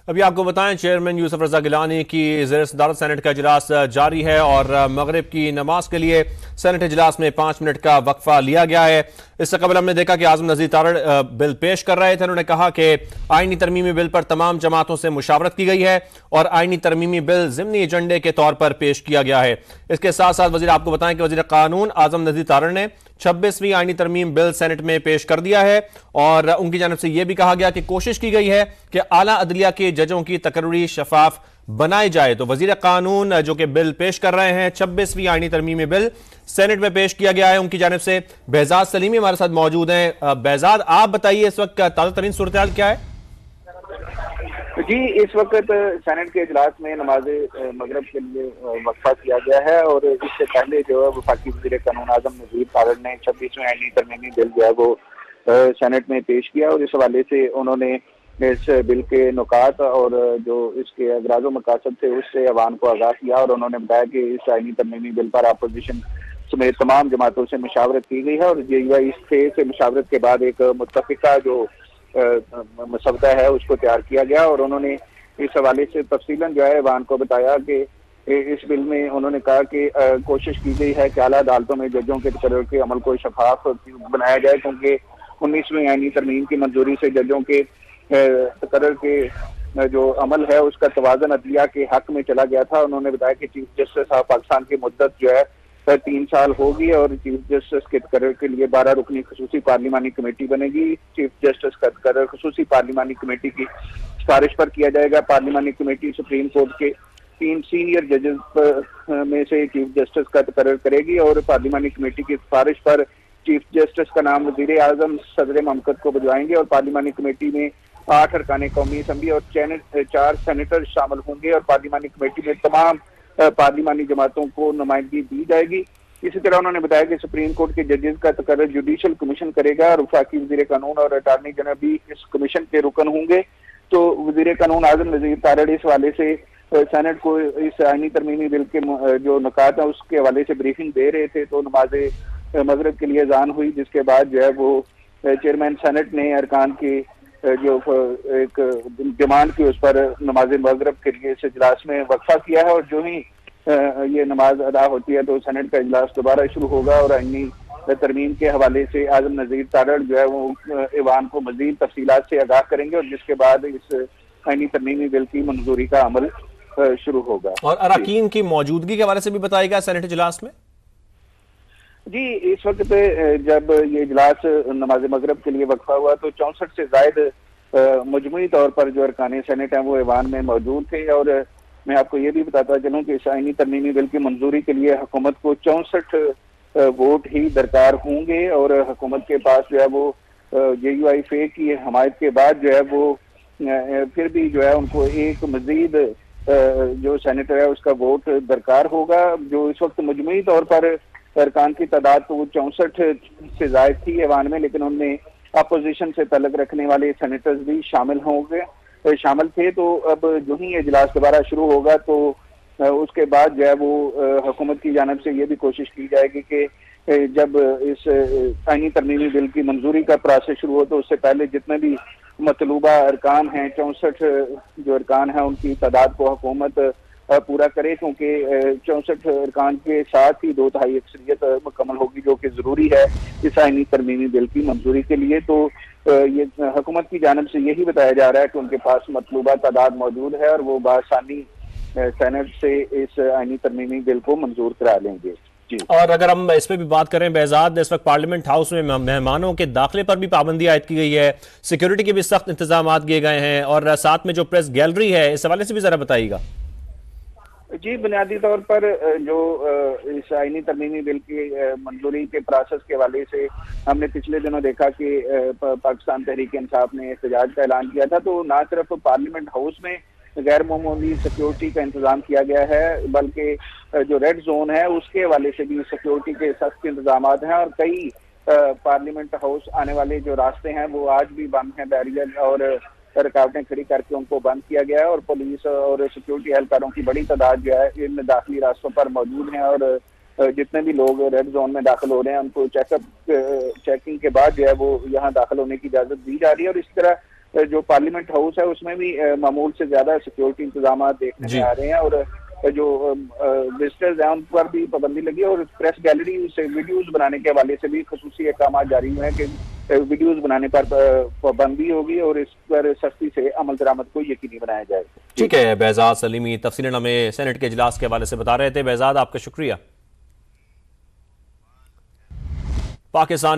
अभी आपको बताएं, चेयरमैन यूसुफ रजा गिलानी की ज़ेर सदारत सेनेट का इजलास जारी है और मगरिब की नमाज के लिए सेनेट इजलास में 5 मिनट का वक्फा लिया गया है। इससे कबल हमने देखा कि आजम नज़ीर तारड़ बिल पेश कर रहे थे। उन्होंने कहा कि आईनी तरमीमी बिल पर तमाम जमातों से मुशावरत की गई है और आईनी तरमीमी बिल ज़िमनी एजेंडे के तौर पर पेश किया गया है। इसके साथ साथ वज़ीर आपको बताएं कि वज़ीर कानून आजम नज़ीर तारड़ ने 26वीं आईनी तरमीम बिल सेनेट में पेश कर दिया है और उनकी जानिब से यह भी कहा गया कि कोशिश की गई है कि आला अदलिया के जजों की तकर्री शफाफ बनाई जाए। तो वजीर कानून जो कि बिल पेश कर रहे हैं, 26वीं आईनी तरमीमी बिल सेनेट में पेश किया गया है। उनकी जानिब से बेहजाद सलीमी हमारे साथ मौजूद हैं। बेहजाद, आप बताइए इस वक्त ताज़ा तरीन सूरत हाल क्या है? जी, इस वक्त सेनेट के इजलास में नमाज मगरब के लिए वक्फा किया गया है और इससे पहले जो है वफाकी वज़ीर कानून आजम नज़ीर तारड़ ने 26वें आईनी तरमीमी बिल जो है वो सेनेट में पेश किया और इस हवाले से उन्होंने इस बिल के नुकात और जो इसके अगराज़ मकासद थे उससे अवाम को आगाह किया और उन्होंने बताया कि इस आईनी तरमीमी बिल पर अपोजिशन समेत तमाम जमातों से मुशावरत की गई है और JUI से मुशावरत के बाद एक मुत्तफ़िका जो मसवदा है उसको तैयार किया गया और उन्होंने इस हवाले से तफसीलन जो है अवाम को बताया कि इस बिल में उन्होंने कहा कि कोशिश की गई है कि आला अदालतों में जजों के तकर्रुर के अमल को शफाफ बनाया जाए, क्योंकि 19वीं आईनी तरमीम की मंजूरी से जजों के तकर्रुर के जो अमल है उसका तवाज़न अदलिया के हक में चला गया था। उन्होंने बताया कि चीफ जस्टिस ऑफ पाकिस्तान की मुद्दत जो है 3 साल होगी और चीफ जस्टिस के तकर्रुर के लिए 12 रुकनी खसूसी पार्लिमानी कमेटी बनेगी। चीफ जस्टिस का तकर्रुर खसूसी पार्लिमानी कमेटी की सिफारिश पर किया जाएगा। पार्लिमानी कमेटी सुप्रीम कोर्ट के 3 सीनियर जजेस में से चीफ जस्टिस का तकर्रुर करेगी और पार्लिमानी कमेटी की सिफारिश पर चीफ जस्टिस का नाम वज़ीर आज़म सदर ममलकत को भिजवाएंगे और पार्लिमानी कमेटी में 8 अरकान कौमी असम्बली और 4 सेनेटर शामिल होंगे और पार्लिमानी कमेटी में तमाम पार्लिमानी जमातों को नुमाइंदगी दी जाएगी। इसी तरह उन्होंने बताया कि सुप्रीम कोर्ट के जजेस का तकर्रुर जुडिशल कमीशन करेगा और वफाकी वज़ीर कानून और अटॉर्नी जनरल भी इस कमीशन के रुकन होंगे। तो वज़ीर कानून आजम नज़ीर तारड़ इस हवाले से सेनेट को इस आईनी तरमीमी बिल के जो नुकात है उसके हवाले से ब्रीफिंग दे रहे थे। तो नमाज मगरिब के लिए अज़ान हुई, जिसके बाद जो है वो चेयरमैन सेनेट ने अरकान की जो एक डिमांड की उस पर नमाज मगरिब के लिए इस इजलास में वक्फा किया है और जो ही ये नमाज अदा होती है तो सेनेट का इजलास दोबारा शुरू होगा और आईनी तरमीम के हवाले से आजम नज़ीर तारड़ जो है वो ऐवान को मज़ीद तफसीलात से आगाह करेंगे और जिसके बाद इस आईनी तरमीमी बिल की मंजूरी का अमल शुरू होगा। और अरकान की मौजूदगी के हवाले से भी बताएगा सेनेट इजलास में? जी, इस वक्त जब ये इजलास नमाज मगरब के लिए वक्फा हुआ तो 64 से जायद मजमूई तौर पर जो अरकान सेनेट हैं वो ऐवान में मौजूद थे और मैं आपको ये भी बताता चलूँ कि इस आईनी तरमीमी बिल की मंजूरी के लिए हुकूमत को 64 वोट ही दरकार होंगे और हुकूमत के पास जो है वो JUI की हमायत के बाद जो है वो फिर भी जो है उनको एक मजीद जो सेनेटर है उसका वोट दरकार होगा। जो इस वक्त मजमूई तौर पर अरकान की तादाद तो 64 से जायद थी ऐवान में, लेकिन उनमें अपोजिशन से तल्लुक रखने वाले सेनेटर्स भी शामिल थे। तो अब जो ही इजलास दोबारा शुरू होगा तो उसके बाद जो है वो हुकूमत की जानिब से ये भी कोशिश की जाएगी कि जब इस आईनी तरमीमी बिल की मंजूरी का प्रोसेस शुरू हो तो उससे पहले जितने भी मतलूबा अरकान हैं 64 जो अरकान हैं उनकी तादाद को हुकूमत पूरा करे, क्योंकि 64 अरकान के साथ ही 2/3 अक्सरियत मुकम्मल होगी जो कि जरूरी है इस आईनी तरमीमी बिल की मंजूरी के लिए। तो ये हुकूमत की जानिब से यही बताया जा रहा है कि उनके पास मतलूबा तादाद मौजूद है और वो बआसानी सेनेट से इस आईनी तरमीमी बिल को मंजूर करा लेंगे। जी, और अगर हम इस पर भी बात करें बेहजाद, इस वक्त पार्लियामेंट हाउस में मेहमानों के दाखिले पर भी पाबंदी आयद की गई है, सिक्योरिटी के भी सख्त इंतजाम किए गए हैं और साथ में जो प्रेस गैलरी है इस हवाले से भी जरा बताइएगा। जी, बुनियादी तौर पर जो इस आईनी तरमीमी बिल की मंजूरी के प्रोसेस के हवाले से हमने पिछले दिनों देखा कि पाकिस्तान तहरीक इंसाफ ने एहतजाज का ऐलान किया था। तो ना सिर्फ पार्लियामेंट हाउस में गैर मामूली सिक्योरिटी का इंतजाम किया गया है, बल्कि जो रेड जोन है उसके हवाले से भी सिक्योरिटी के सख्त इंतजाम हैं और कई पार्लियामेंट हाउस आने वाले जो रास्ते हैं वो आज भी बंद हैं, बैरियर और रुकावटें खड़ी करके उनको बंद किया गया है और पुलिस और सिक्योरिटी एहलकारों की बड़ी तादाद जो है इन दाखिली रास्तों पर मौजूद हैं और जितने भी लोग रेड जोन में दाखिल हो रहे हैं उनको चेकिंग के बाद जो है वो यहाँ दाखिल होने की इजाजत दी जा रही है। और इस तरह जो पार्लियामेंट हाउस है उसमें भी मामूल से ज्यादा सिक्योरिटी इंतजाम देखने में आ रहे हैं, और जो विजिटर्स हैं उन पर भी पाबंदी लगी है, और प्रेस गैलरी से वीडियोज बनाने के हवाले से भी खसूसी अहकाम जारी हुए हैं कि वीडियोज बनाने पर पाबंदी होगी और इस पर सख्ती से अमल दरामद को यकीनी बनाया जाएगा। ठीक है, बेहजाद सलीमी तफसीलन हमें सेनेट के इजलास के हवाले से बता रहे थे। बेहजाद, आपका शुक्रिया। पाकिस्तानी